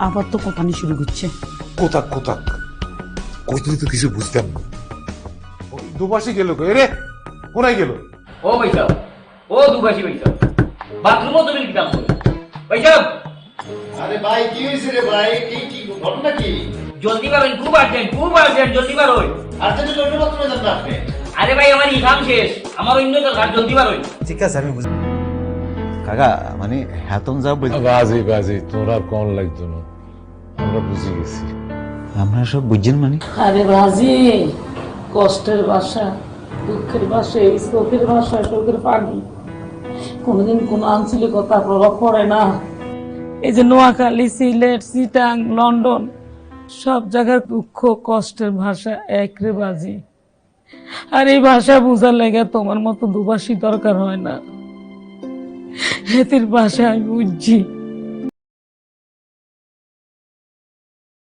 আবার তো কোতানি শুরু করছে। কোথাক কোথাক কইতুই তো কিছু বুঝতাম না। দুপাশে গেল কই রে? কোনায় গেল? ও ভাই সাহেব, ও দুবাসী ভাই সাহেব, বাথরুমও তুমি দিতাম ভাই সাহেব। আরে ভাই কি হয়েছে রে ভাই? কি ঘটনা কি? জলদি পাবেন, খুব আর্জেন্ট, জলদি পারোই। আর তো জন্য বাথরুমে যান না আপনি। আরে ভাই আমার ইকাম শেষ, আমার অন্য দরকার, জলদি পারোই। ঠিক আছে আমি বুঝি কাকা, মানে হাতন যা বলছি বাজি বাজি তোর আর কোন লাগতো না, আমরা বুঝে গেছি। আমরা সব বুঝছেন মানে। আরে বাজি, কষ্টের ভাষা, দুঃখের ভাষা, চোখের ভাষা, চোখের পানি কোনোদিন কোন আঞ্চলিক কথা প্রভাব পড়ে না। এই যে নোয়াখালী, সিলেট, চিটাং, লন্ডন সব জায়গার দুঃখ কষ্টের ভাষা এক রে বাজি। আর এই ভাষা বোঝার লেগে তোমার মতো দুভাষী দরকার হয় না। হেতির ভাষা আমি বুঝছি।